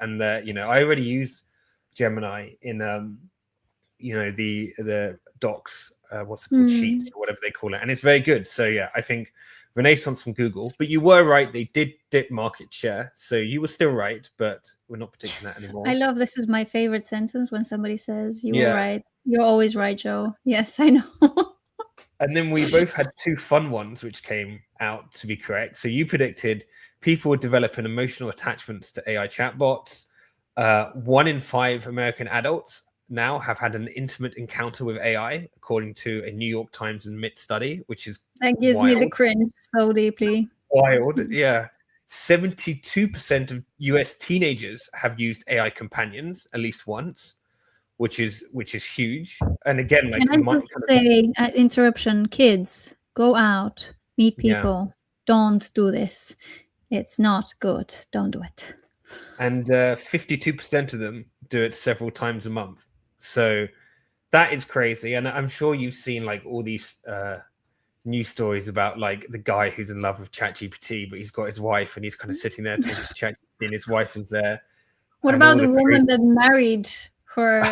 and I already use Gemini in the docs, what's it called, sheets or whatever they call it, and it's very good. So yeah, I think Renaissance from Google. But you were right, they did dip market share, so you were still right, but we're not predicting that anymore. I love, this is my favorite sentence, when somebody says you were right. You're always right, Joe. Yes, I know. And then we both had two fun ones which came out to be correct. So you predicted people would develop an emotional attachments to AI chatbots. 1 in 5 American adults now have had an intimate encounter with AI, according to a New York Times and MIT study, which is that gives me the cringe so deeply. Wild, yeah. 72% of US teenagers have used AI companions at least once, which is huge. And again, like, can I just say, interruption, kids, go out, meet people. Yeah. Don't do this. It's not good. Don't do it. And 52% of them do it several times a month. So that is crazy. And I'm sure you've seen like all these news stories about like the guy who's in love with ChatGPT, but he's got his wife and he's kind of sitting there talking to ChatGPT and his wife is there. What about the woman that married her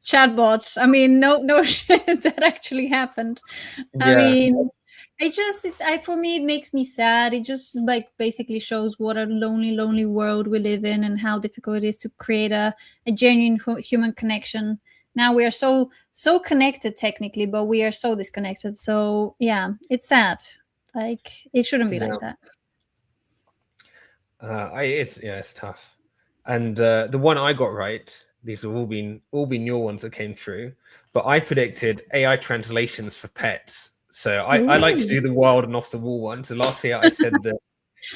chatbot? I mean, no shit, that actually happened. Yeah. I mean, for me, it makes me sad. It just like basically shows what a lonely world we live in and how difficult it is to create a genuine human connection. Now we are so connected technically, but we are so disconnected. So yeah, it's sad. Like, it shouldn't be like that. It's tough. And the one I got right, these have all been your ones that came true, but I predicted AI translations for pets. So I like to do the wild and off the wall one. So last year I said that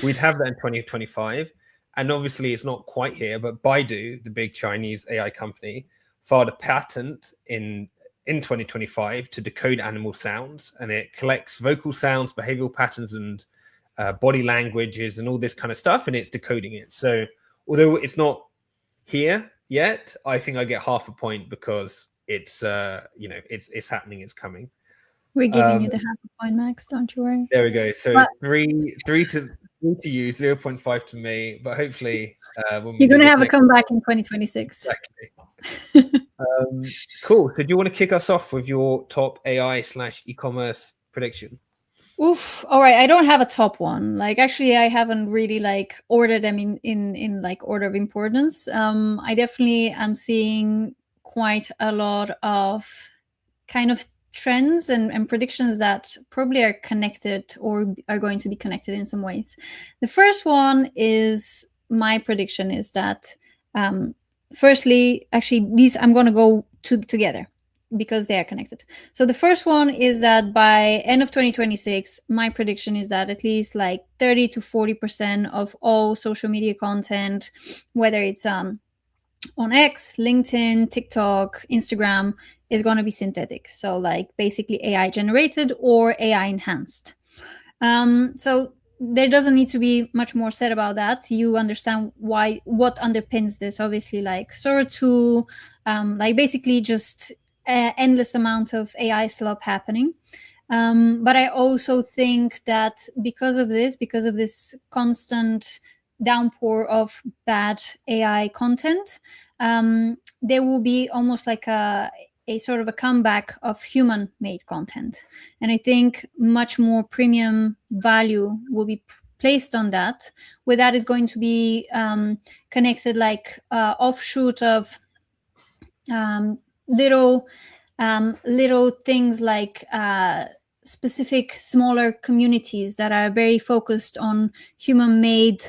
we'd have that in 2025. And obviously it's not quite here, but Baidu, the big Chinese AI company, filed a patent in 2025 to decode animal sounds. And it collects vocal sounds, behavioral patterns, and body languages and all this kind of stuff. And it's decoding it. So although it's not here yet, I think I get half a point because it's it's happening, it's coming. We're giving you the half a point, Max. Don't you worry. There we go. So three to you, 0.5 to me. But hopefully, you're going to have a comeback in 2026. Exactly. Cool. So do you want to kick us off with your top AI/e-commerce prediction? Oof. All right. I don't have a top one. Like, actually, I haven't really like ordered them in like order of importance. I definitely am seeing quite a lot of kind of trends and predictions that probably are connected or are going to be connected in some ways. The first one is, my prediction is that, firstly, actually, these I'm going to go together because they are connected. So the first one is that by end of 2026, my prediction is that at least like 30 to 40% of all social media content, whether it's on X, LinkedIn, TikTok, Instagram, is going to be synthetic. So like basically AI generated or AI enhanced. So there doesn't need to be much more said about that. You understand what underpins this. Obviously, like Sora 2, like basically just endless amount of AI slop happening. But I also think that because of this constant downpour of bad AI content, there will be almost like a sort of a comeback of human-made content. And I think much more premium value will be placed on that, where that is going to be connected like offshoot of little things like specific smaller communities that are very focused on human-made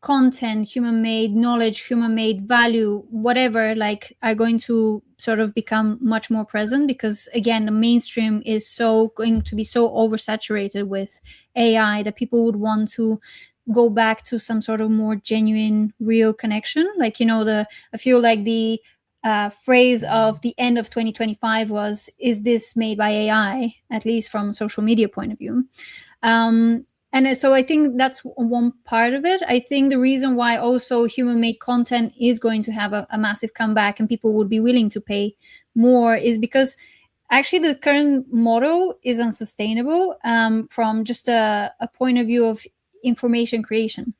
content, human-made knowledge, human-made value, whatever, like are going to sort of become much more present, because again, the mainstream is going to be so oversaturated with AI that people would want to go back to some sort of more genuine, real connection. Like, I feel like the phrase of the end of 2025 was, is this made by AI, at least from a social media point of view. And so I think that's one part of it. I think the reason why also human-made content is going to have a massive comeback and people would be willing to pay more is because actually the current model is unsustainable from just a point of view of information creation.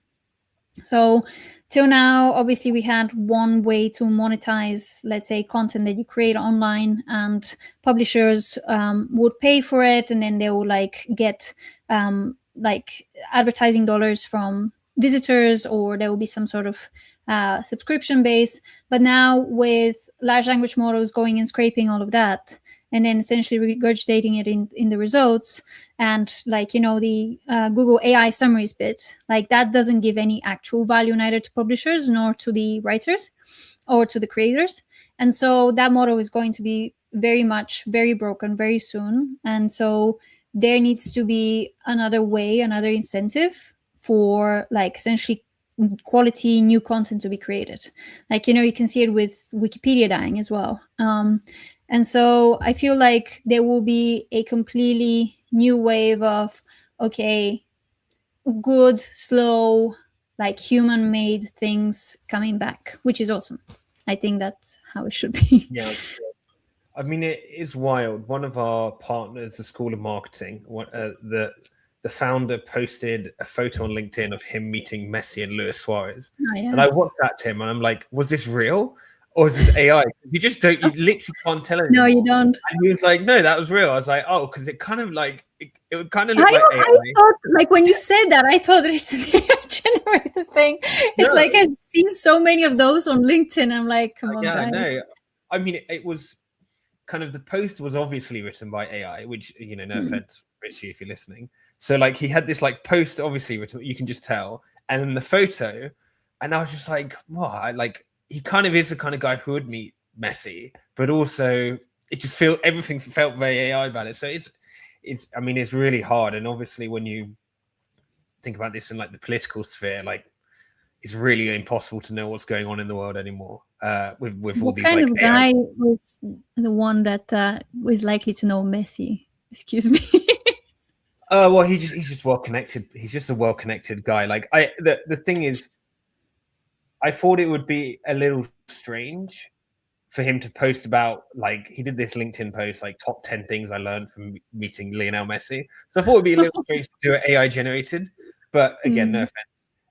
So till now, obviously, we had one way to monetize, let's say, content that you create online, and publishers would pay for it, and then they would like get like advertising dollars from visitors, or there will be some sort of subscription base. But now with large language models going and scraping all of that, and then essentially regurgitating it in the results, and like the Google AI summaries bit, like that doesn't give any actual value neither to publishers nor to the writers or to the creators. And so that model is going to be very broken very soon. And so there needs to be another way, another incentive for like essentially quality new content to be created. Like you can see it with Wikipedia dying as well. And so I feel like there will be a completely new wave of, okay, good, slow, like human made things coming back, which is awesome. I think that's how it should be. Yeah. I mean, it is wild. One of our partners, the School of Marketing, the founder posted a photo on LinkedIn of him meeting Messi and Luis Suarez. Oh, yeah. And I WhatsApped him and I'm like, was this real? Or is this AI? You just don't, you literally can't tell anymore. No, you don't. And he was like, no, that was real. I was like, oh, because it kind of like, it would kind of look I like AI. thought, like when you said that, I thought that it's an AI generated thing. It's like I've seen so many of those on LinkedIn. I'm like, come on, guys. No. I mean, it was kind of, the post was obviously written by AI, which, no offense, Richie, if you're listening. So like he had this like post obviously written, you can just tell, and then the photo, and I was just like, what? Like he kind of is the kind of guy who would meet Messi, but also it just everything felt very AI about it. So I mean, it's really hard. And obviously when you think about this in like the political sphere, like it's really impossible to know what's going on in the world anymore. With all What these kind like of AI. guy was the one that was likely to know Messi? Excuse me. Well, he's just well connected. He's just a well connected guy. Like the thing is, I thought it would be a little strange for him to post about, like, he did this LinkedIn post, like top 10 things I learned from meeting Lionel Messi. So I thought it'd be a little strange to do it AI generated, but again, no offense.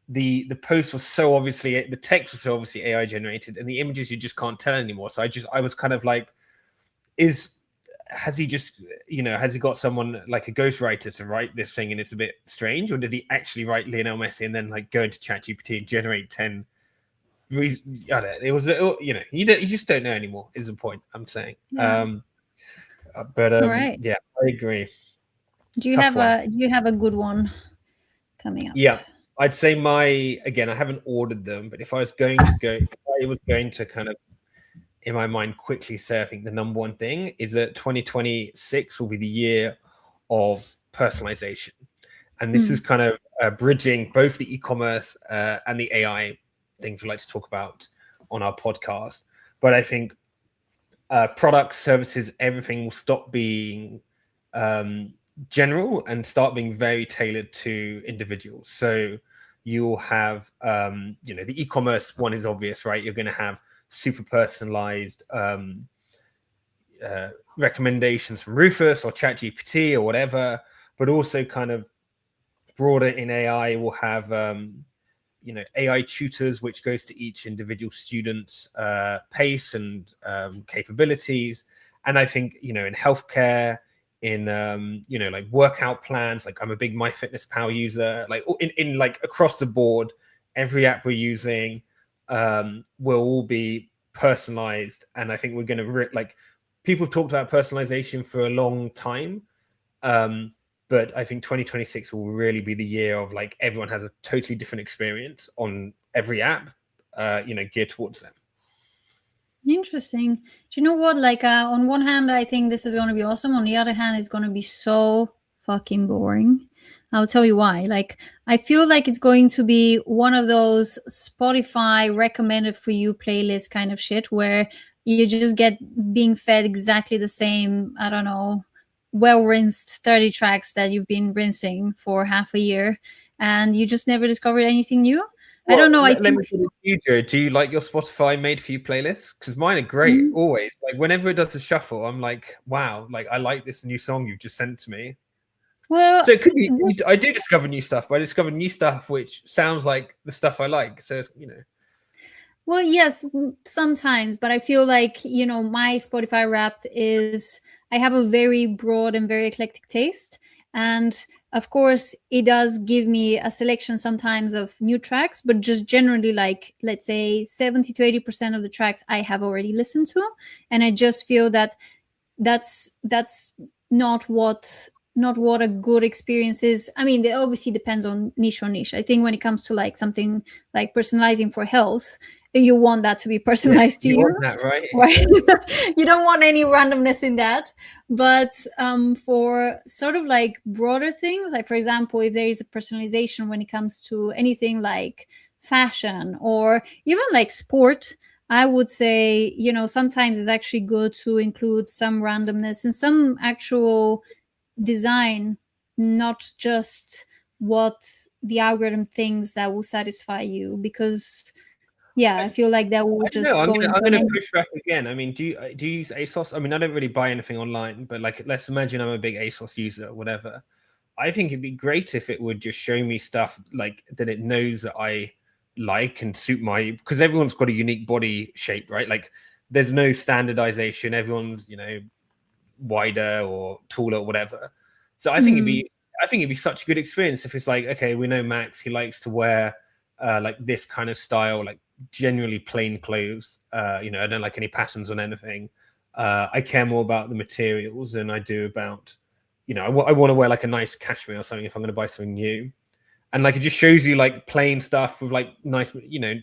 The post was so obviously, the text was so obviously AI generated, and the images you just can't tell anymore. So I was kind of like, has he just, has he got someone like a ghostwriter to write this thing and it's a bit strange, or did he actually write Lionel Messi and then like go into ChatGPT and generate 10 reasons? I don't know. It was, you just don't know anymore is the point I'm saying. Yeah. Right. Yeah, I agree. Do you have a good one coming up? Yeah, I'd say again, I haven't ordered them, but if I was going to kind of in my mind quickly say, I think the number one thing is that 2026 will be the year of personalization. And this is kind of bridging both the e-commerce and the AI things we like to talk about on our podcast. But I think products, services, everything will stop being general and start being very tailored to individuals. So you'll have, the e-commerce one is obvious, right? You're going to have super personalized recommendations from Rufus or ChatGPT or whatever, but also kind of broader in AI, we'll have AI tutors, which goes to each individual student's pace and capabilities. And I think, in healthcare, in like workout plans, like I'm a big MyFitnessPal user, like in like across the board, every app we're using will all be personalized. And I think we're going to like, people have talked about personalization for a long time, but I think 2026 will really be the year of like everyone has a totally different experience on every app, geared towards them. Interesting. Do you know what? Like, on one hand, I think this is going to be awesome. On the other hand, it's going to be so fucking boring. I'll tell you why. Like, I feel like it's going to be one of those Spotify recommended for you playlist kind of shit where you just get being fed exactly the same, I don't know, well rinsed 30 tracks that you've been rinsing for half a year, and you just never discovered anything new. Well, I don't know. Let me put it to you, Joe. Do you like your Spotify made for you playlists? Because mine are great, always. Like whenever it does a shuffle, I'm like, wow, like I like this new song you just sent to me. Well, So it could be I do discover new stuff, but I discover new stuff which sounds like the stuff I like. So it's, well, yes, sometimes, but I feel like, my Spotify Wrapped is, I have a very broad and very eclectic taste. And of course, it does give me a selection sometimes of new tracks, but just generally, like, let's say 70 to 80% of the tracks I have already listened to. And I just feel that that's not what a good experience is. I mean, it obviously depends on niche. I think when it comes to like something like personalizing for health, you want that to be yeah, personalized to you you, want that, right? right? You don't want any randomness in that. But for sort of like broader things, like for example, if there is a personalization when it comes to anything like fashion or even like sport, I would say, sometimes it's actually good to include some randomness and some actual design, not just what the algorithm thinks that will satisfy you. Because, yeah, I feel like that will I don't know. just go I'm into an gonna end. push back again. I mean, do you use ASOS? I mean, I don't really buy anything online, but like, let's imagine I'm a big ASOS user, or whatever. I think it'd be great if it would just show me stuff like that it knows that I like and suit my, because everyone's got a unique body shape, right? Like, there's no standardization. Everyone's wider or taller or whatever. So Mm. I think it'd be such a good experience if it's like, okay, we know Max, he likes to wear like this kind of style, like generally plain clothes. I don't like any patterns on anything. I care more about the materials than I do about, I want to wear like a nice cashmere or something if I'm going to buy something new. And like it just shows you like plain stuff with like nice,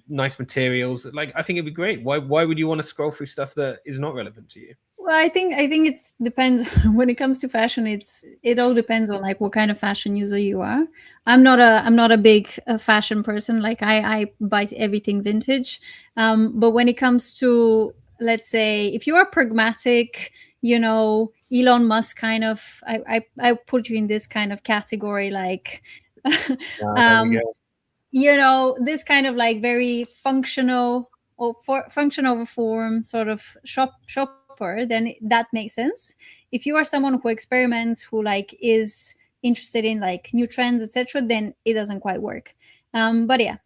nice materials. Like I think it'd be great. Why would you want to scroll through stuff that is not relevant to you? Well, I think it depends. When it comes to fashion, it all depends on like what kind of fashion user you are. I'm not a big fashion person. Like I buy everything vintage. But when it comes to, let's say, if you are pragmatic, Elon Musk kind of, I put you in this kind of category, like There we um go. this kind of like very functional or function over form sort of shopper, then that makes sense. If you are someone who experiments, who like is interested in like new trends, etc., then it doesn't quite work. But yeah,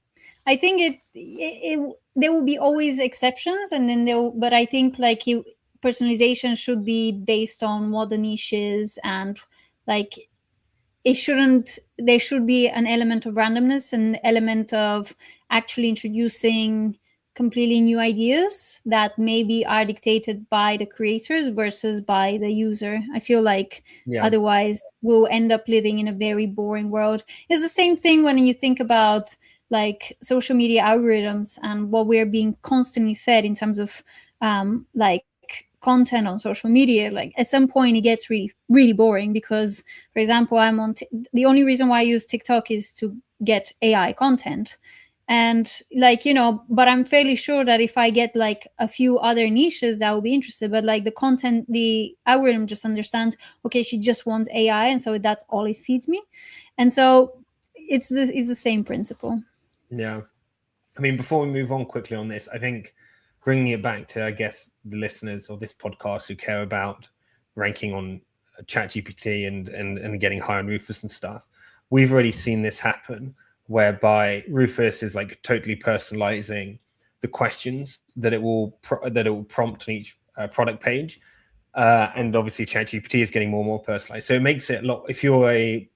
I think there will be always exceptions, and then but I think like personalization should be based on what the niche is, and like it shouldn't there should be an element of randomness, an element of actually introducing completely new ideas that maybe are dictated by the creators versus by the user. I feel like Yeah. otherwise we'll end up living in a very boring world. It's the same thing when you think about like social media algorithms and what we're being constantly fed in terms of like content on social media. Like at some point it gets really really boring because, for example, the only reason why I use TikTok is to get AI content. And like, but I'm fairly sure that if I get like a few other niches that will be interested, but like the content, the algorithm just understands, okay, she just wants AI. And so that's all it feeds me. And so it's the same principle. Yeah. I mean, before we move on quickly on this, I think bringing it back to, I guess, the listeners of this podcast who care about ranking on ChatGPT and getting high on Rufus and stuff, we've already seen this happen, whereby Rufus is like totally personalizing the questions that it will prompt on each product page, and obviously ChatGPT is getting more and more personalized. So it makes it a lot. If you're a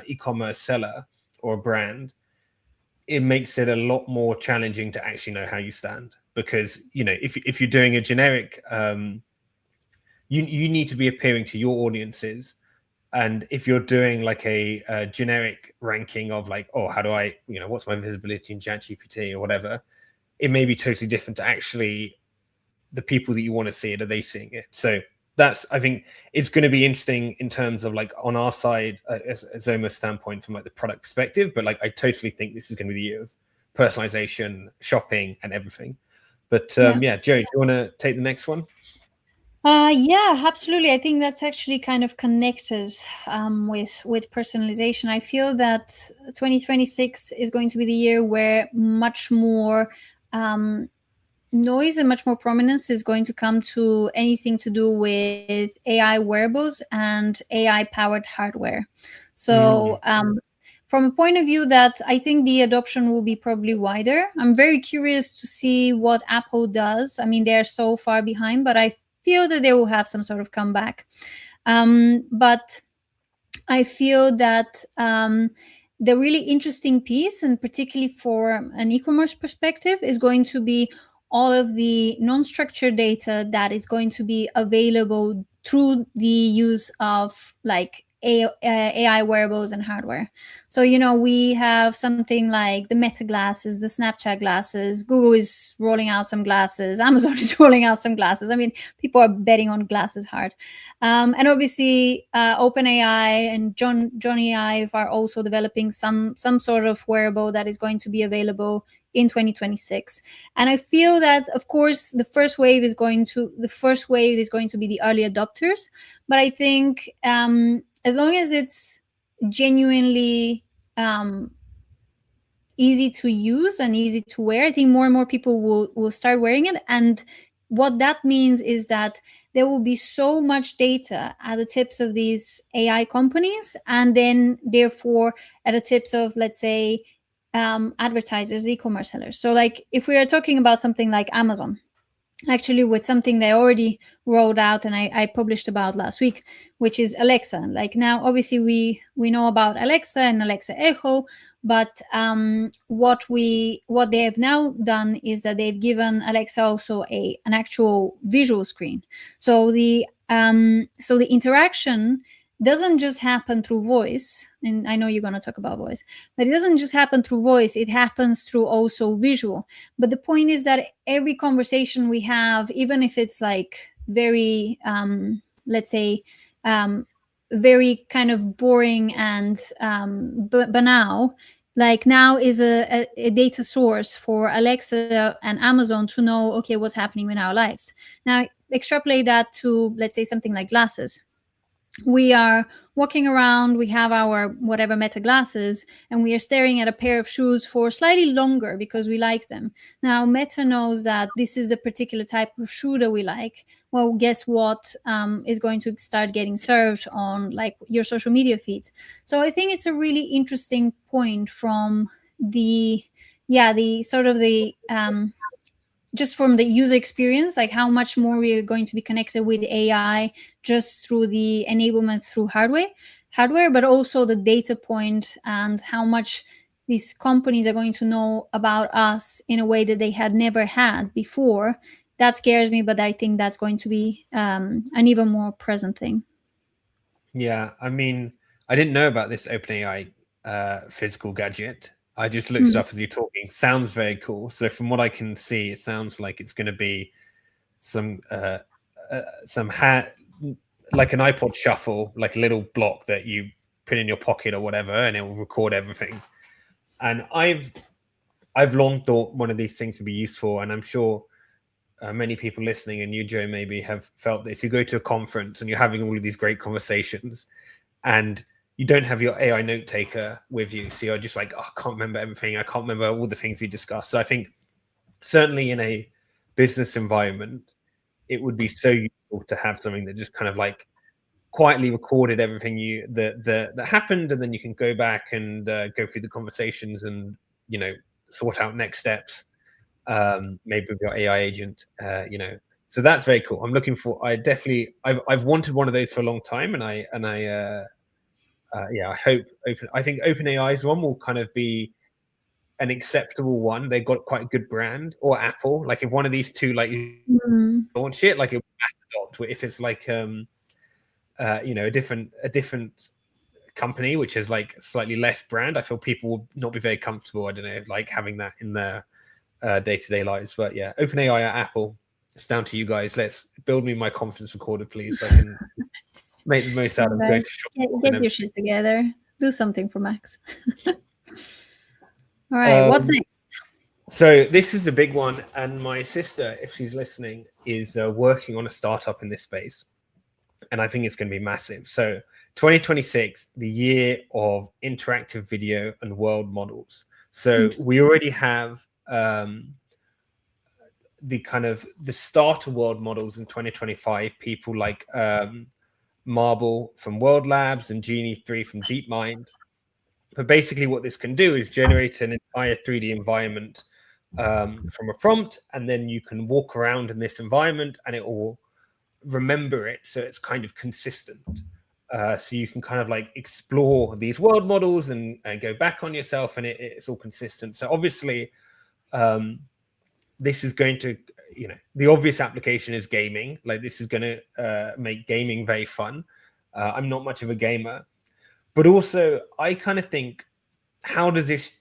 e-commerce seller or a brand, it makes it a lot more challenging to actually know how you stand, because if you're doing a generic you need to be appealing to your audiences. And if you're doing like a generic ranking of like, oh, how do I, what's my visibility in ChatGPT or whatever, it may be totally different to actually the people that you want to see it. Are they seeing it? So that's, I think it's going to be interesting in terms of like on our side as Zoma's standpoint from like the product perspective. But like I totally think this is going to be the year of personalization, shopping, and everything. But Yeah. yeah, Joe, do you want to take the next one? Yeah, absolutely. I think that's actually kind of connected with personalization. I feel that 2026 is going to be the year where much more um, noise and much more prominence is going to come to anything to do with AI wearables and AI powered hardware. So, from a point of view that I think the adoption will be probably wider. I'm very curious to see what Apple does. I mean, they're so far behind, but I feel that they will have some sort of comeback. But I feel that the really interesting piece, and particularly for an e-commerce perspective, is going to be all of the non-structured data that is going to be available through the use of like AI wearables and hardware. So, we have something like the Meta glasses, the Snapchat glasses. Google is rolling out some glasses. Amazon is rolling out some glasses. I mean, people are betting on glasses hard. And obviously, OpenAI and Johnny Ive are also developing some sort of wearable that is going to be available in 2026. And I feel that, of course, the first wave is going to be the early adopters. But I think as long as it's genuinely easy to use and easy to wear, I think more and more people will start wearing it. And what that means is that there will be so much data at the tips of these AI companies, and then therefore at the tips of, let's say, advertisers, e-commerce sellers. So, like, if we are talking about something like Amazon, actually with something they already rolled out and I published about last week, which is Alexa. Like, now obviously we know about Alexa and Alexa Echo, but what they have now done is that they've given Alexa also an actual visual screen. So the interaction doesn't just happen through voice, and I know you're going to talk about voice, but it doesn't just happen through voice, it happens through also visual. But the point is that every conversation we have, even if it's like very let's say very kind of boring and banal, like, now is a data source for Alexa and Amazon to know, okay, what's happening in our lives. Now extrapolate that to, let's say, something like glasses. We are walking around, we have our whatever Meta glasses, and we are staring at a pair of shoes for slightly longer because we like them. Now Meta knows that this is the particular type of shoe that we like. Well, guess what is going to start getting served on, like, your social media feeds. So I think it's a really interesting point from the sort of the just from the user experience, like how much more we are going to be connected with AI just through the enablement through hardware, but also the data point and how much these companies are going to know about us in a way that they had never had before. That scares me, but I think that's going to be an even more present thing. Yeah, I mean, I didn't know about this OpenAI physical gadget. I just looked it up as you're talking. Sounds very cool. So from what I can see, it sounds like it's going to be some like an iPod Shuffle, like a little block that you put in your pocket or whatever, and it will record everything. And I've long thought one of these things would be useful, and I'm sure many people listening, and you, Joe, maybe have felt this. You go to a conference and you're having all of these great conversations, and you don't have your AI note taker with you. So you're just like, oh, I can't remember everything. I can't remember all the things we discussed. So I think certainly in a business environment, it would be so useful to have something that just kind of like quietly recorded everything that happened, and then you can go back and go through the conversations and, sort out next steps, maybe with your AI agent, So that's very cool. I'm looking for. I've wanted one of those for a long time, and I hope I think OpenAI's one will kind of be an acceptable one. They've got quite a good brand, or Apple. Like, if one of these two launch it, like, it will adopt. If it's like a different company which is like slightly less brand, I feel people will not be very comfortable. I don't know, like having that in their day-to-day lives. But yeah, OpenAI at Apple, it's down to you guys. Let's build me my conference recorder, please, so I can make the most out of going to shop. Get your shit together. Do something for Max. All right, what's next? So this is a big one, and my sister, if she's listening, is working on a startup in this space, and I think it's going to be massive. So 2026, the year of interactive video and world models. So we already have the kind of the starter world models in 2025, people like Marble from World Labs and Genie 3 from DeepMind. But basically what this can do is generate an entire 3D environment from a prompt, and then you can walk around in this environment and it will remember it, so it's kind of consistent. So you can kind of like explore these world models and go back on yourself, and it's all consistent. So obviously this is going to, the obvious application is gaming. Like this is going to make gaming very fun. I'm not much of a gamer, but also I kind of think, how does this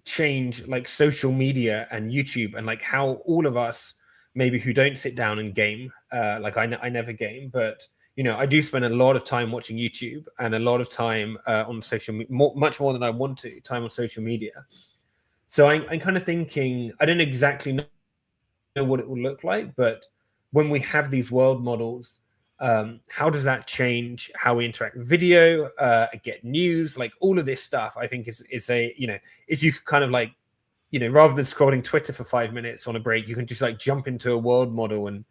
change like social media and YouTube, and like how all of us maybe who don't sit down and game, like I never game, but I do spend a lot of time watching YouTube and a lot of time on social media, much more than I want to, time on social media. So I'm kind of thinking, I don't exactly know what it will look like, but when we have these world models, how does that change how we interact with video, get news, like all of this stuff? I think is a, if you could kind of like, rather than scrolling Twitter for 5 minutes on a break, you can just like jump into a world model and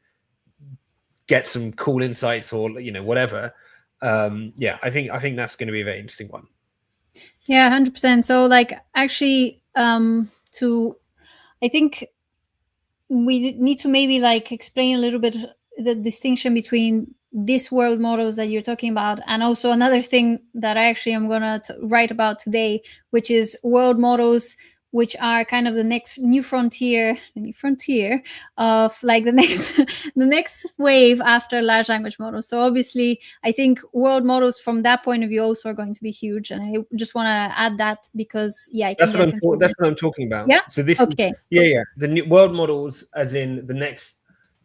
get some cool insights, or whatever. I think that's going to be a very interesting one. Yeah, 100%. So like actually I think we need to maybe like explain a little bit the distinction between these world models that you're talking about, and also another thing that I actually am gonna write about today, which is world models which are kind of the next new frontier of like the next the next wave after large language models. So obviously I think world models from that point of view also are going to be huge, and I just want to add that because I can get confused. That's what I'm talking about. Yeah, so this okay. The new world models, as in the next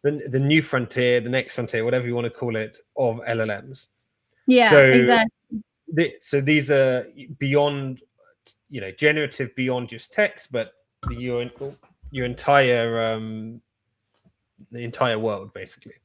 the new frontier, the next frontier, whatever you want to call it, of LLMs. Yeah, so exactly. So these are beyond, generative, beyond just text, but your entire the entire world, basically.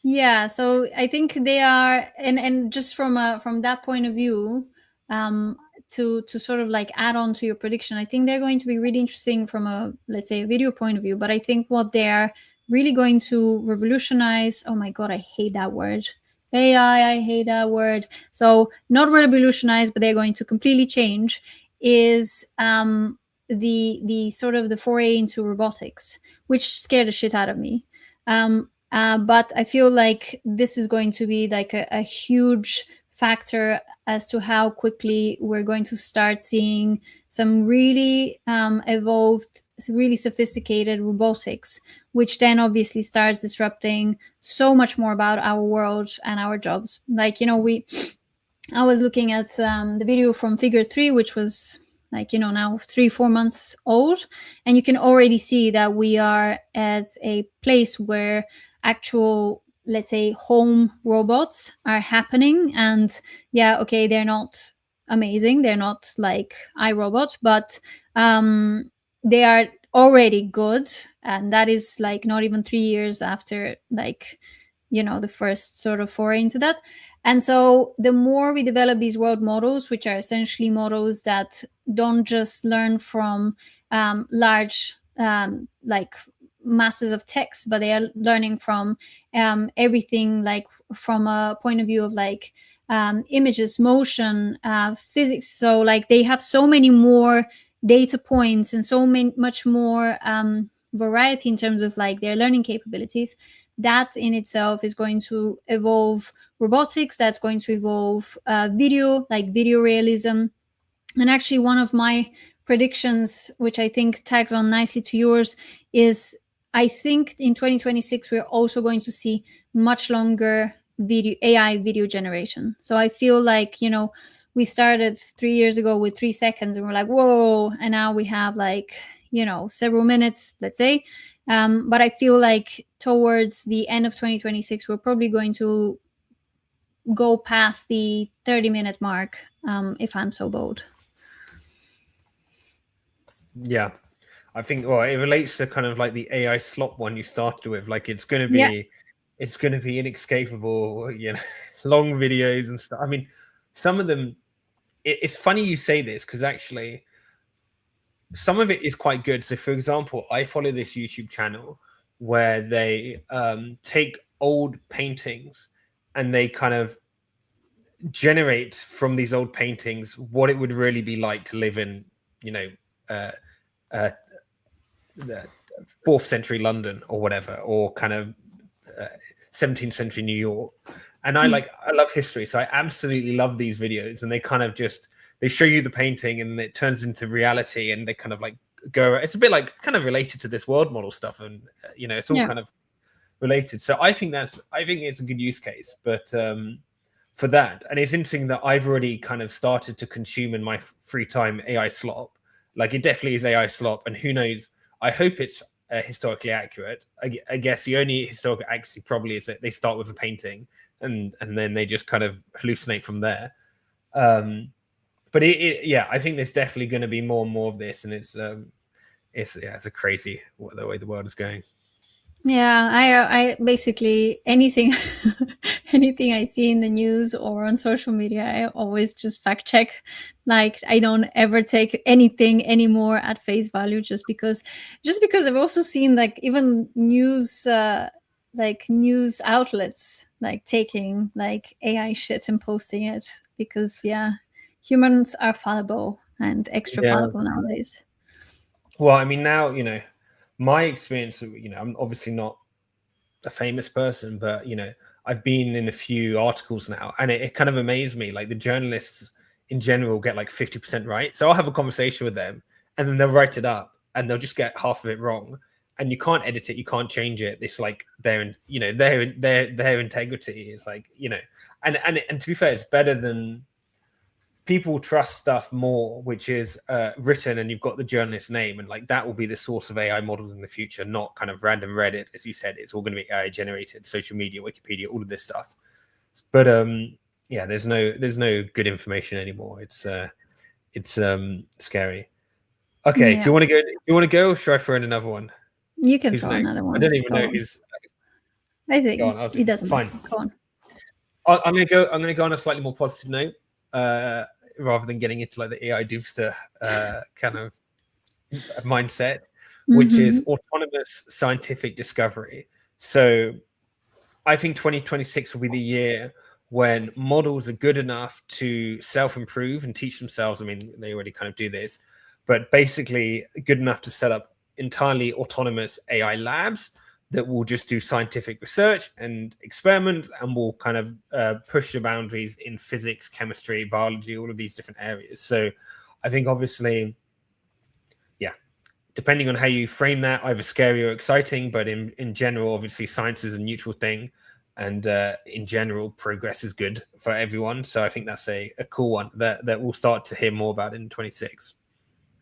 Yeah, so I think they are, and just from that point of view, to sort of like add on to your prediction, I think they're going to be really interesting from a, let's say, a video point of view. But I think what they're really going to revolutionize, oh my god, I hate that word, AI, I hate that word. So not revolutionize, but they're going to completely change, is the sort of the foray into robotics, which scared the shit out of me. But I feel like this is going to be like a huge factor as to how quickly we're going to start seeing some really evolved, really sophisticated robotics, which then obviously starts disrupting so much more about our world and our jobs. Like, I was looking at the video from Figure 3, which was like, now 3-4 months old, and you can already see that we are at a place where actual, let's say, home robots are happening. And okay, they're not amazing, they're not like iRobot, but they are already good, and that is like not even 3 years after, like, the first sort of foray into that. And so the more we develop these world models, which are essentially models that don't just learn from large like masses of text, but they are learning from everything, like from a point of view of like images, motion, physics. So like they have so many more data points and so much more variety in terms of like their learning capabilities. That in itself is going to evolve robotics, that's going to evolve video, like video realism. And actually, one of my predictions, which I think tags on nicely to yours, is I think in 2026 we're also going to see much longer video AI video generation. So I feel like, we started 3 years ago with 3 seconds and we're like, whoa, and now we have like, several minutes, let's say. But I feel like towards the end of 2026 we're probably going to go past the 30-minute mark, if I'm so bold. Yeah, I think, well, it relates to kind of like the AI slop one you started with. Like it's going to be inescapable, long videos and stuff. I mean, some of them, it's funny you say this, because actually some of it is quite good. So, for example, I follow this YouTube channel where they take old paintings and they kind of generate from these old paintings what it would really be like to live in, you know, uh, uh, the 4th century London or whatever, or kind of 17th century New York. And I love history, so I absolutely love these videos. And they kind of just they show you the painting, and it turns into reality, and they kind of like go. It's a bit like kind of related to this world model stuff, and it's all kind of related. So I think it's a good use case, but for that, and it's interesting that I've already kind of started to consume in my free time AI slop. Like, it definitely is AI slop, and who knows? I hope it's historically accurate. I guess the only historical accuracy probably is that they start with a painting, and then they just kind of hallucinate from there. But I think there's definitely going to be more and more of this, and it's a crazy the way the world is going. Yeah, I basically anything anything I see in the news or on social media, I always just fact check. Like, I don't ever take anything anymore at face value, just because I've also seen like even news news outlets like taking like AI shit and posting it, because humans are fallible and extra Yeah. fallible nowadays. Well, I mean, now, my experience, I'm obviously not a famous person, but I've been in a few articles now, and it kind of amazed me. Like, the journalists in general get like 50% right. So I'll have a conversation with them, and then they'll write it up, and they'll just get half of it wrong, and you can't edit it, you can't change it. It's like their integrity is like, and to be fair, it's better than people trust stuff more, which is written, and you've got the journalist's name, and like that will be the source of AI models in the future, not kind of random Reddit, as you said. It's all going to be AI generated, social media, Wikipedia, all of this stuff. But there's no good information anymore. It's scary. Okay, do you want to go? Do you want to go, or should I throw in another one? You can Who's throw next? another one. I don't even Go know on. who's. I think Go on, it doesn't fine. matter. Go on. I'm gonna go on a slightly more positive note, rather than getting into like the AI doomster kind of mindset, which is autonomous scientific discovery. So I think 2026 will be the year when models are good enough to self-improve and teach themselves. I mean, they already kind of do this, but basically good enough to set up entirely autonomous AI labs that will just do scientific research and experiments, and will kind of push the boundaries in physics, chemistry, biology, all of these different areas. So I think obviously, depending on how you frame that, either scary or exciting, but in general, obviously science is a neutral thing, and in general, progress is good for everyone. So I think that's a cool one that we'll start to hear more about in 26.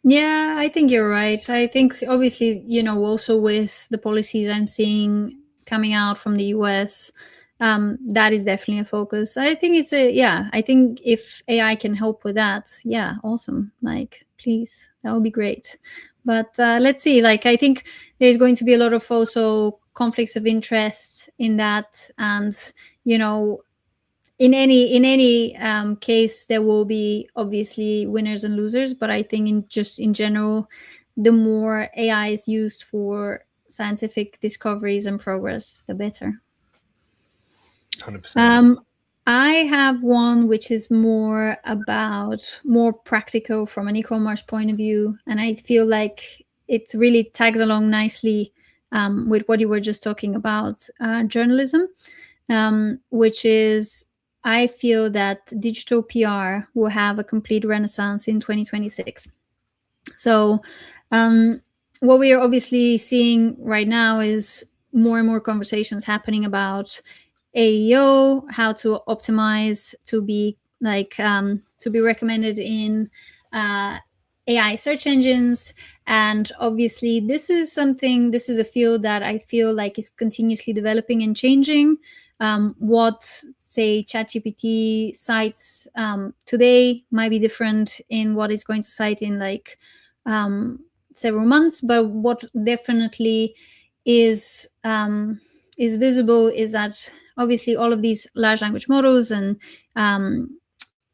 Yeah, I think you're right. I think obviously, also with the policies I'm seeing coming out from the US, that is definitely a focus. I think I think if AI can help with that, yeah, awesome. Like, please, that would be great. But let's see. Like, I think there's going to be a lot of also conflicts of interest in that, and in any case, there will be obviously winners and losers. But I think in general, the more AI is used for scientific discoveries and progress, the better. 100%. I have one which is more practical from an e-commerce point of view, and I feel like it really tags along nicely with what you were just talking about, journalism, which is, I feel that digital PR will have a complete renaissance in 2026. So, what we are obviously seeing right now is more and more conversations happening about AEO, how to optimize to be recommended in AI search engines. And obviously, this is a field that I feel like is continuously developing and changing. What, say, ChatGPT cites today might be different in what it's going to cite in like several months. But what definitely is visible is that obviously all of these large language models and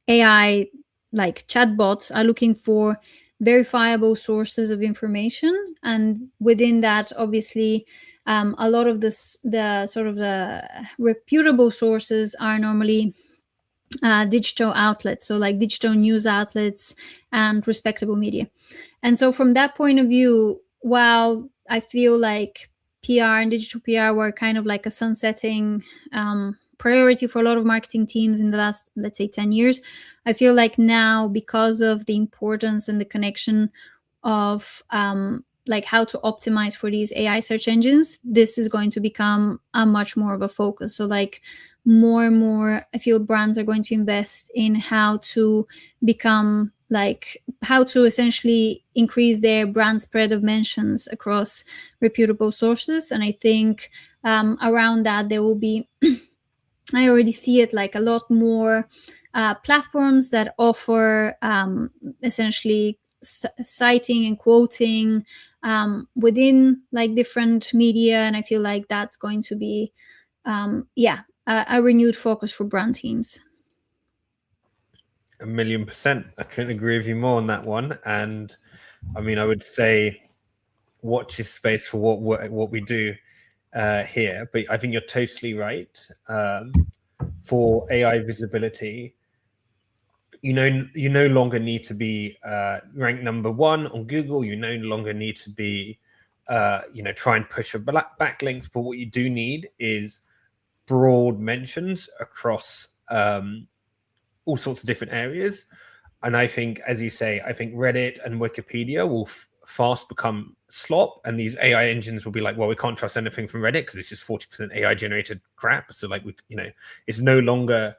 AI like chatbots are looking for verifiable sources of information, and within that, obviously, a lot of the sort of the reputable sources are normally digital outlets, so like digital news outlets and respectable media. And so from that point of view, while I feel like PR and digital PR were kind of like a sunsetting priority for a lot of marketing teams in the last, let's say, 10 years, I feel like now, because of the importance and the connection of like how to optimize for these AI search engines, this is going to become a much more of a focus. So like more and more, I feel brands are going to invest in how to become like how to essentially increase their brand spread of mentions across reputable sources. And I think around that there will be I already see it like a lot more platforms that offer essentially citing and quoting within like different media, and I feel like that's going to be a renewed focus for brand teams. 1,000,000%. I couldn't agree with you more on that one. And I mean, I would say watch this space for what we do here. But I think you're totally right. For AI visibility, you no longer need to be ranked number one on Google. You no longer need to be try and push for backlinks. But what you do need is broad mentions across all sorts of different areas. And I think, as you say, I think Reddit and Wikipedia will fast become slop, and these AI engines will be like, well, we can't trust anything from Reddit because it's just 40% AI generated crap. So like, it's no longer,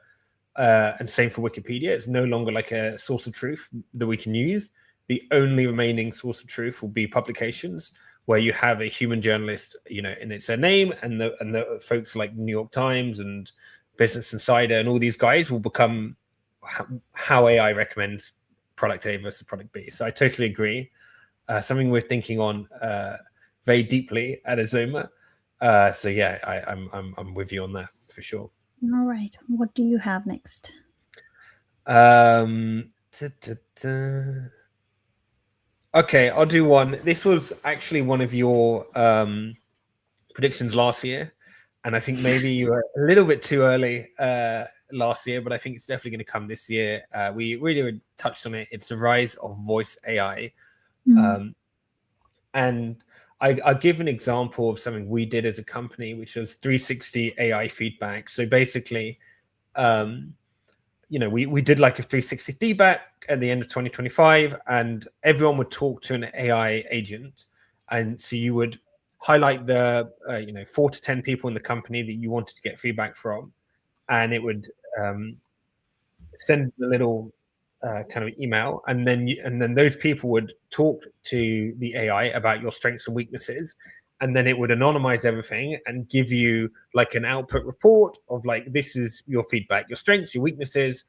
and same for Wikipedia, it's no longer like a source of truth that we can use. The only remaining source of truth will be publications where you have a human journalist, and it's their name, and the folks like New York Times and Business Insider and all these guys will become how AI recommends product A versus product B. So I totally agree. Something we're thinking on very deeply at Azoma. So yeah, I'm with you on that for sure. All right, what do you have next? Okay, I'll do one. This was actually one of your predictions last year, and I think maybe you were a little bit too early last year, but I think it's definitely going to come this year. We really touched on it. It's the rise of voice AI. And I'll give an example of something we did as a company, which was 360 AI feedback. So basically, we did like a 360 feedback at the end of 2025, and everyone would talk to an AI agent. And so you would highlight the 4 to 10 people in the company that you wanted to get feedback from, and it would send a little kind of email, and then those people would talk to the AI about your strengths and weaknesses, and then it would anonymize everything and give you like an output report of like, this is your feedback, your strengths, your weaknesses,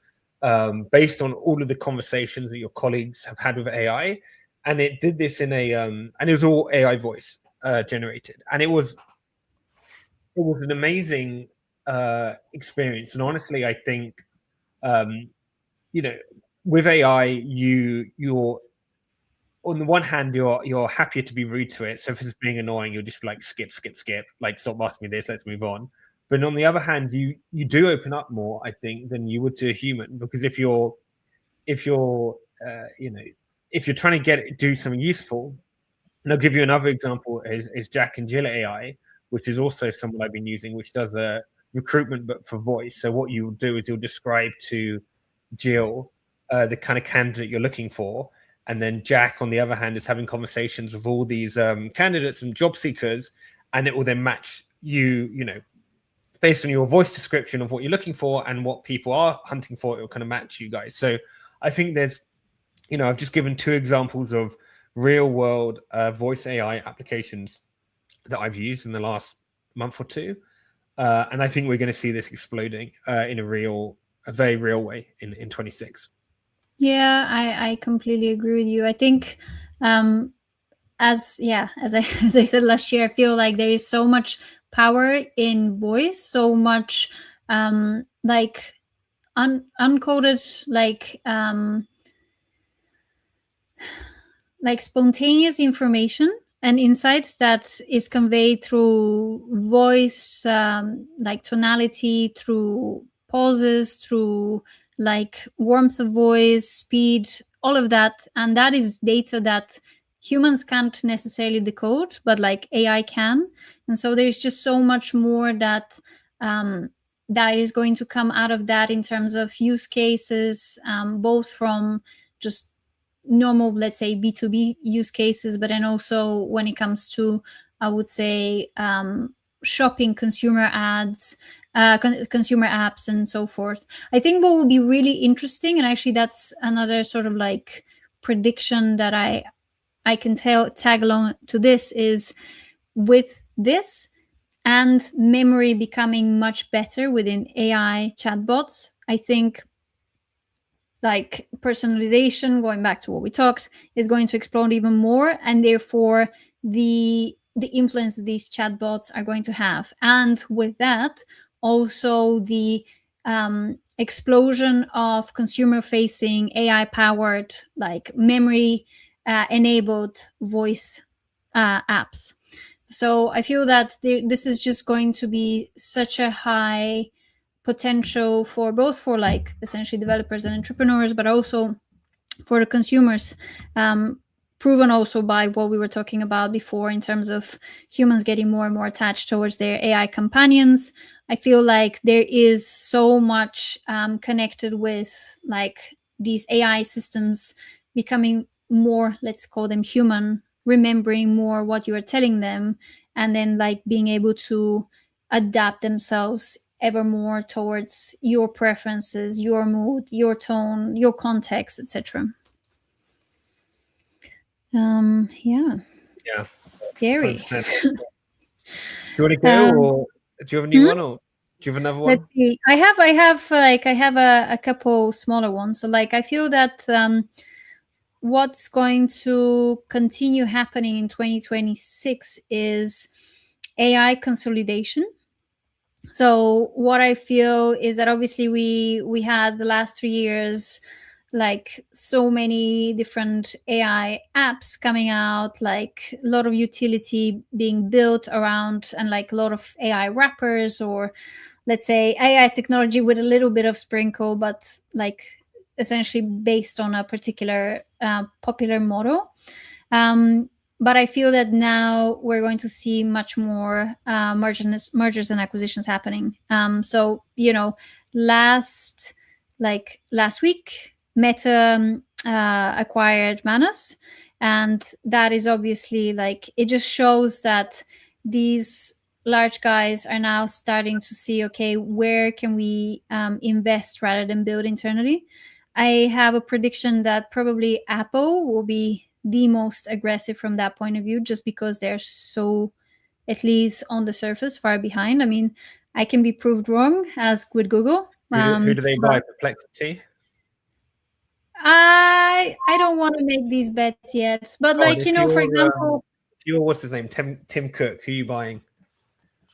based on all of the conversations that your colleagues have had with AI. And it did this in and it was all AI voice generated, and it was an amazing experience. And honestly, I think with AI, you're on the one hand, you're happier to be rude to it. So if it's being annoying, you'll just be like, skip, like, stop asking me this, let's move on. But on the other hand, you do open up more, I think, than you would to a human, because if you're if you're trying to do something useful. And I'll give you another example is Jack and Jill AI, which is also someone I've been using, which does a recruitment but for voice. So what you'll do is you'll describe to Jill the kind of candidate you're looking for, and then Jack, on the other hand, is having conversations with all these candidates and job seekers, and it will then match based on your voice description of what you're looking for and what people are hunting for. It will kind of match you guys. So I think there's, I've just given 2 examples of real world voice AI applications that I've used in the last month or 2. And I think we're going to see this exploding in a very real way in 26. Yeah, I completely agree with you. I think as I said last year, I feel like there is so much power in voice, so much like uncoded, like like spontaneous information and insight that is conveyed through voice, like tonality, through pauses, through like warmth of voice, speed, all of that. And that is data that humans can't necessarily decode, but like AI can. And so there's just so much more that that is going to come out of that in terms of use cases, both from just normal, let's say, B2B use cases, but then also when it comes to, I would say, shopping, consumer ads, consumer apps, and so forth. I think what would be really interesting, and actually that's another sort of like prediction that I can tag along to this, is with this and memory becoming much better within AI chatbots. I think like personalization, going back to what we talked, is going to explode even more, and therefore the influence that these chatbots are going to have, and with that also the explosion of consumer facing AI powered, like memory enabled voice apps. So I feel that this is just going to be such a high potential for both, for like essentially developers and entrepreneurs, but also for the consumers, proven also by what we were talking about before in terms of humans getting more and more attached towards their AI companions. I feel like there is so much connected with like these AI systems becoming more, let's call them human, remembering more what you are telling them, and then like being able to adapt themselves ever more towards your preferences, your mood, your tone, your context, etc. Yeah, Yeah, scary. 100%. Do you want to go, um, or do you have a new hmm? one, or do you have another one? Let's see. I have a couple smaller ones. So like I feel that what's going to continue happening in 2026 is AI consolidation. So what I feel is that obviously we had the last 3 years like so many different AI apps coming out, like a lot of utility being built around, and like a lot of AI wrappers, or let's say AI technology with a little bit of sprinkle, but like essentially based on a particular popular model. Um, but I feel that now we're going to see much more mergers and acquisitions happening. So you know, last last week, Meta acquired Manus, and that is obviously like it just shows that these large guys are now starting to see, okay, where can we invest rather than build internally. I have a prediction that probably Apple will be the most aggressive from that point of view, just because they're so, at least on the surface, far behind. I mean, I can be proved wrong, as with Google. Who do they buy? But Perplexity. I don't want to make these bets yet. But Oh, and like, you know, for example, if you're what's his name, Tim Cook, who are you buying?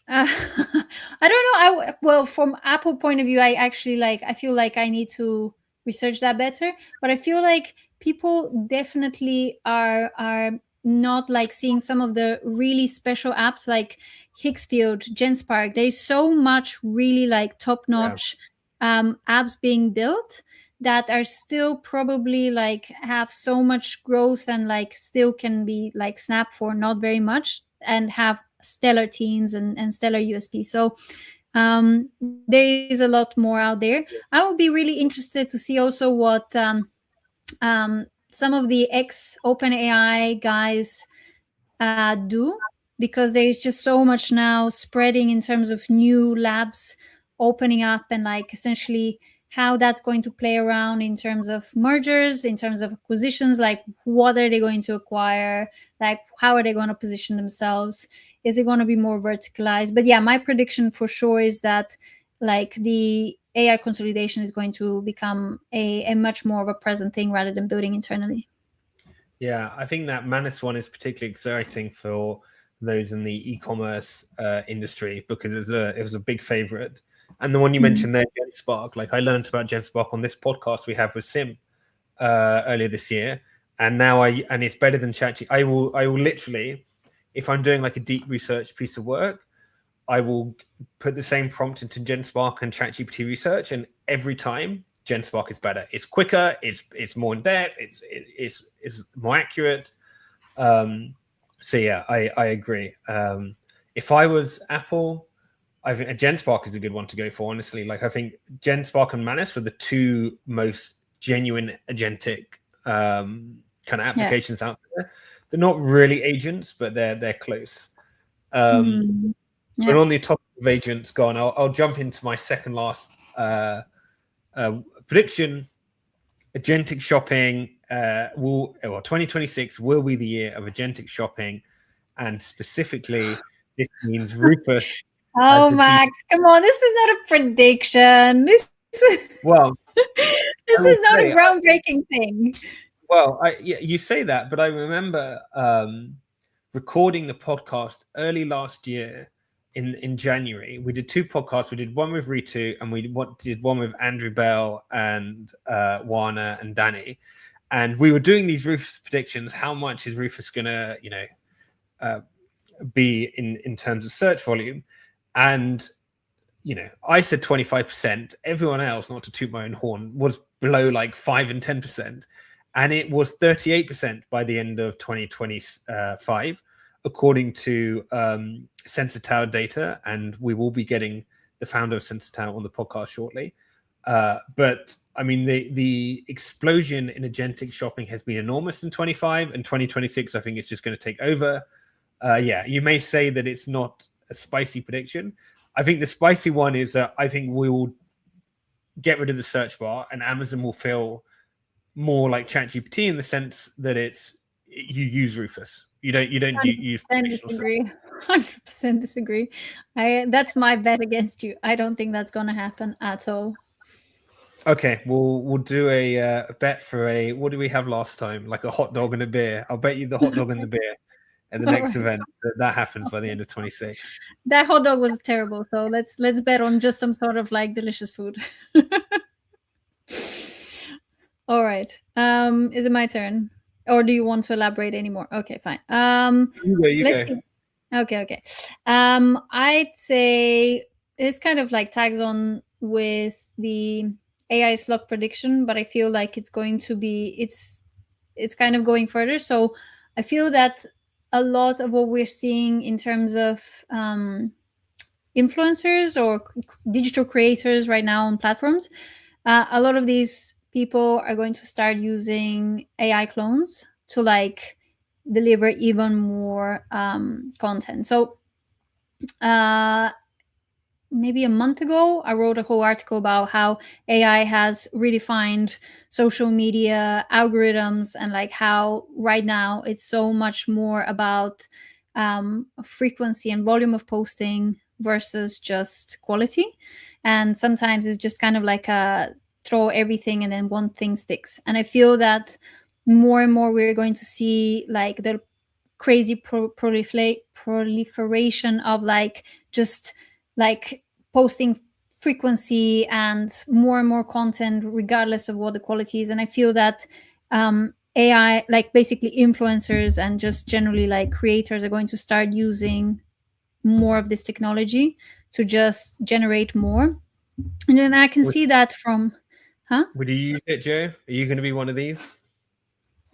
I don't know. Well, from Apple point of view, I actually like. I feel like I need to research that better. But I feel like people definitely are not like seeing some of the really special apps like Higgsfield, GenSpark. There's so much really like top Yeah, notch apps being built that are still probably like have so much growth, and like still can be like snap for not very much, and have stellar teams and stellar USP. So there is a lot more out there. I would be really interested to see also what some of the ex OpenAI guys do, because there is just so much now spreading in terms of new labs opening up, and like essentially how that's going to play around in terms of mergers, in terms of acquisitions, like what are they going to acquire, like how are they going to position themselves, is it going to be more verticalized. But yeah, my prediction for sure is that like the AI consolidation is going to become a much more of a present thing rather than building internally. yeah. I think that Manus one is particularly exciting for those in the e-commerce industry because it was a big favorite. And the one you Mm. mentioned there, GenSpark, like I learned about GenSpark on this podcast we have with Sim earlier this year, and and it's better than ChatGPT. I will literally, if I'm doing like a deep research piece of work, I will put the same prompt into GenSpark and ChatGPT research, and every time GenSpark is better. It's quicker. It's more in depth. It's more accurate. So yeah, I agree. If I was Apple, I think GenSpark is a good one to go for. Honestly, like I think GenSpark and Manus were the two most genuine agentic kind of applications out there. They're not really agents, but they're close. But on the topic of agents, gone. I'll jump into my second last prediction. Agentic shopping 2026 will be the year of agentic shopping, and specifically, this means Rufus. Oh, Max, come on! This is not a prediction. Well, this is not a groundbreaking thing. Well, you say that, but I remember recording the podcast early last year in January. We did two podcasts. We did one with Ritu, and we did one with Andrew Bell and Wana and Danny. And we were doing these Rufus predictions. How much is Rufus gonna, be in terms of search volume? And I said 25%. Everyone else, not to toot my own horn, was below like 5 and 10%. And it was 38% by the end of 2025, according to Sensor Tower data. And we will be getting the founder of Sensor Tower on the podcast shortly. But I mean, the explosion in agentic shopping has been enormous in 25, and 2026, I think it's just going to take over. You may say that it's not a spicy prediction. I think the spicy one is that I think we will get rid of the search bar, and Amazon will feel more like ChatGPT in the sense that you use Rufus. You don't use disagree. 100% disagree. That's my bet against you. I don't think that's going to happen at all. Okay, we'll do a bet for what did we have last time? Like a hot dog and a beer. I'll bet you the hot dog and the beer at the next event that happens by the end of 26. That hot dog was terrible, so let's bet on just some sort of like delicious food. All right. Is it my turn, or do you want to elaborate anymore? Okay, fine. You let's go. See. Okay. I'd say it's kind of like tags on with the AI slot prediction, but I feel like it's going to be it's kind of going further. So I feel that a lot of what we're seeing in terms of influencers or digital creators right now on platforms, a lot of these people are going to start using AI clones to like deliver even more content. So maybe a month ago, I wrote a whole article about how AI has redefined social media algorithms, and like how right now it's so much more about frequency and volume of posting versus just quality. And sometimes it's just kind of like a throw everything and then one thing sticks. And I feel that more and more we're going to see like the crazy proliferation of like just like posting frequency and more content regardless of what the quality is. And I feel that AI, like basically influencers and just generally like creators, are going to start using more of this technology to just generate more. And then I can see that from Would you use it, Joe? Are you going to be one of these?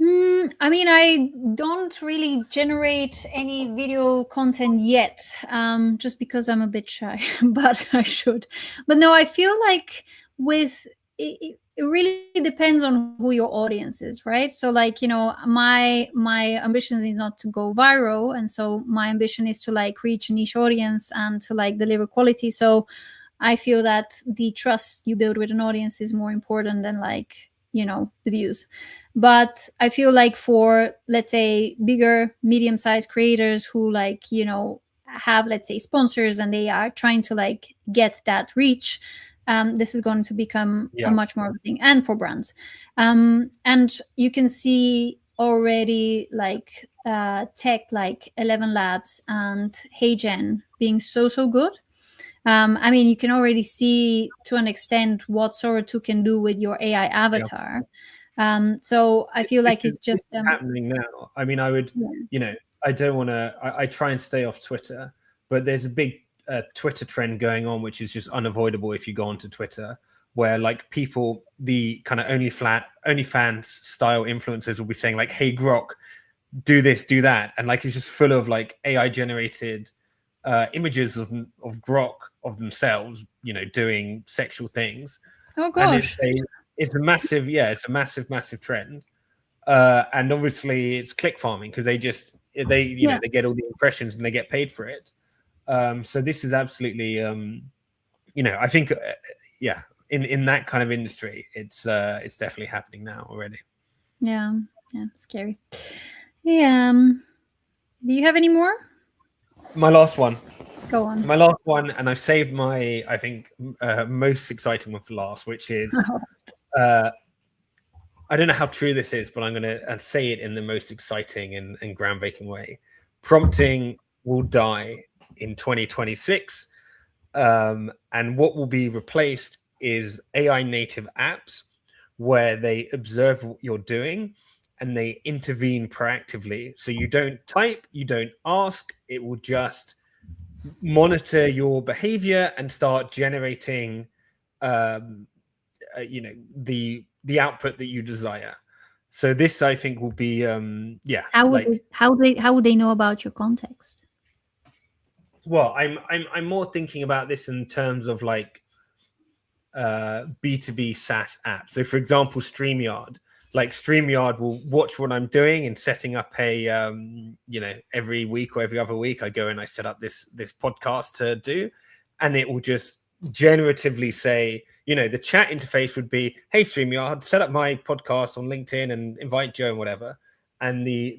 I mean, I don't really generate any video content yet, just because I'm a bit shy, but I should. But no, I feel like with it really depends on who your audience is, right? So like, my ambition is not to go viral, and so my ambition is to like reach a niche audience and to like deliver quality. So I feel that the trust you build with an audience is more important than like, the views. But I feel like for, let's say, bigger, medium-sized creators who like, have, let's say, sponsors, and they are trying to like get that reach, this is going to become a much more of a thing. And for brands. And you can see already like tech like 11 Labs and HeyGen being so good. I mean, you can already see to an extent what Sora 2 can do with your AI avatar. So I feel like it's This just is happening now. I mean, I would, yeah. you know, I don't want to. I try and stay off Twitter, but there's a big Twitter trend going on, which is just unavoidable if you go onto Twitter, where like people, the kind of OnlyFans style influencers will be saying like, "Hey Grok, do this, do that," and like it's just full of like AI generated images of Grok of themselves, you know, doing sexual things, Oh and gosh. it's a massive, it's a massive trend. And obviously it's click farming because they you know Yeah. they get all the impressions and they get paid for it. So this is absolutely you know, I think yeah, in that kind of industry it's definitely happening now already. Yeah. Yeah. Scary. Yeah. Do you have any more? My last one. Go on. My last one, and I saved my, I think, most exciting one for last, which is uh, I don't know how true this is, but I'm going to say it in the most exciting and groundbreaking way. Prompting will die in 2026, and what will be replaced is AI native apps where they observe what you're doing and they intervene proactively. So you don't type, you don't ask, it will just monitor your behavior and start generating um, you know, the output that you desire. So this I think will be yeah, like, How would they know about your context? well, I'm more thinking about this in terms of like B2B SaaS apps. So for example, StreamYard, like StreamYard will watch what I'm doing and setting up a you know, every week or every other week I go and I set up this podcast to do, and it will just generatively say, you know, the chat interface would be, hey StreamYard, set up my podcast on LinkedIn and invite Joe and whatever. And the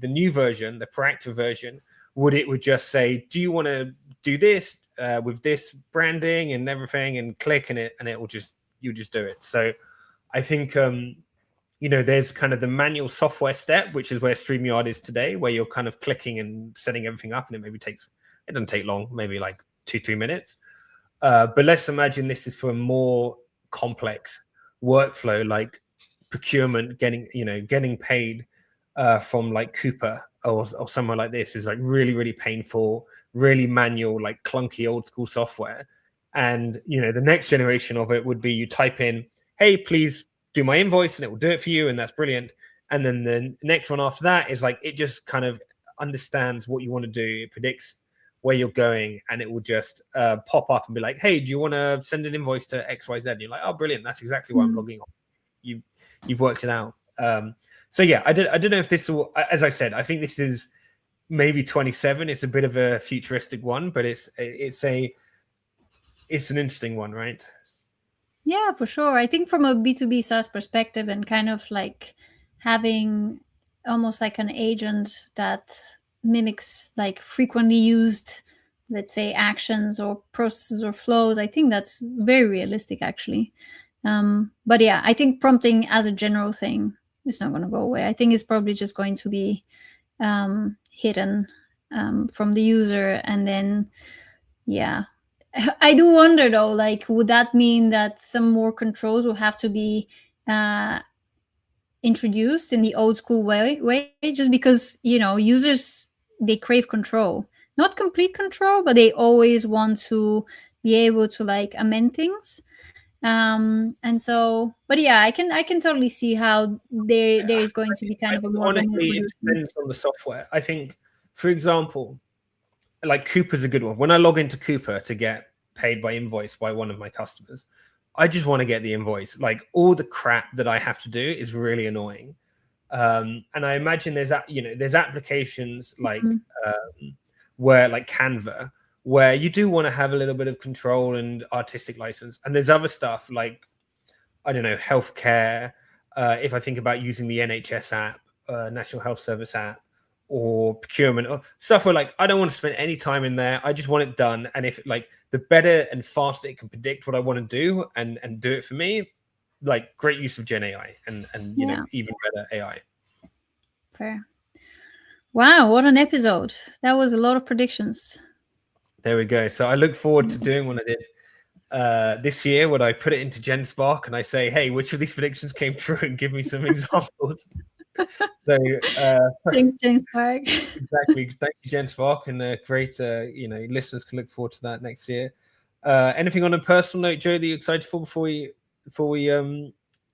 new version, the proactive version, would just say, do you want to do this with this branding and everything, and click, and it will just, you just do it. So I think you know, there's kind of the manual software step, which is where StreamYard is today, where you're kind of clicking and setting everything up, and it doesn't take long, maybe like 2-3 minutes. But let's imagine this is for a more complex workflow, like procurement, getting paid from like Cooper or somewhere like this is like really painful, really manual, like clunky old school software. And you know, the next generation of it would be you type in, hey, please do my invoice, and it will do it for you, and that's brilliant. And then the next one after that is like, it just kind of understands what you want to do, it predicts where you're going, and it will just pop up and be like, hey, do you want to send an invoice to XYZ? And you're like, oh brilliant, that's exactly why I'm logging on. You've worked it out. So yeah, I don't know if this will, as I said, I think this is maybe 27. It's a bit of a futuristic one, but it's an interesting one, right? Yeah, for sure. I think from a B2B SaaS perspective and kind of like having almost like an agent that mimics like frequently used, let's say, actions or processes or flows, I think that's very realistic actually. But yeah, I think prompting as a general thing is not going to go away. I think it's probably just going to be hidden from the user. And then, yeah, I do wonder though, like, would that mean that some more controls will have to be uh, introduced in the old school way? Just because, you know, users, they crave control, not complete control, but they always want to be able to like amend things. And so, but yeah, I can totally see how there is going to be kind I of a think more of an honestly, it evolution. depends on the software. I think, for example, like Cooper's a good one. When I log into Cooper to get paid by invoice by one of my customers, I just want to get the invoice. Like all the crap that I have to do is really annoying. And I imagine there's applications like Mhm. where like Canva, where you do want to have a little bit of control and artistic license. And there's other stuff like, I don't know, healthcare. If I think about using the NHS app, National Health Service app, or procurement or stuff where like I don't want to spend any time in there. I just want it done. And if like the better and faster it can predict what I want to do and do it for me, like great use of Gen AI and you know, Yeah, even better AI. fair. Wow, what an episode! That was a lot of predictions. There we go. So I look forward to doing what I did. this year when I put it into GenSpark and I say, hey, which of these predictions came true, and give me some examples. So Thanks, James Park. exactly, thank you, GenSpark, and great. Listeners can look forward to that next year. Anything on a personal note, Joe, that you're excited for before we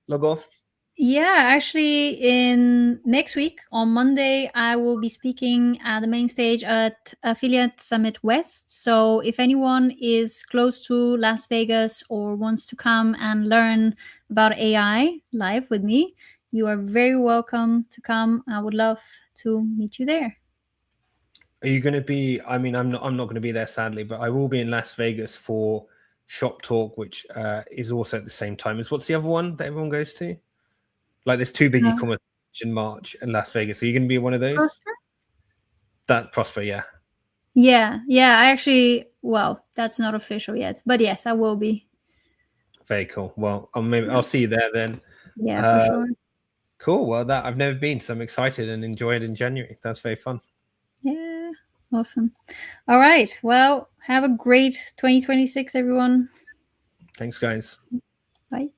log off? Yeah, actually, in next week on Monday, I will be speaking at the main stage at Affiliate Summit West. So, if anyone is close to Las Vegas or wants to come and learn about AI live with me, you are very welcome to come. I would love to meet you there. Are you going to be? I mean, I'm not going to be there, sadly, but I will be in Las Vegas for Shop Talk, which is also at the same time as what's the other one that everyone goes to? Like there's two big e-commerce in March in Las Vegas. Are you going to be one of those? Prosper? That Prosper, yeah. Yeah. I actually, well, that's not official yet, but yes, I will be. Very cool. Well, I'll see you there then. Yeah, for sure. Cool. Well, that I've never been, so I'm excited and enjoy it in January. That's very fun. Yeah, awesome. All right. Well, have a great 2026, everyone. Thanks, guys. Bye.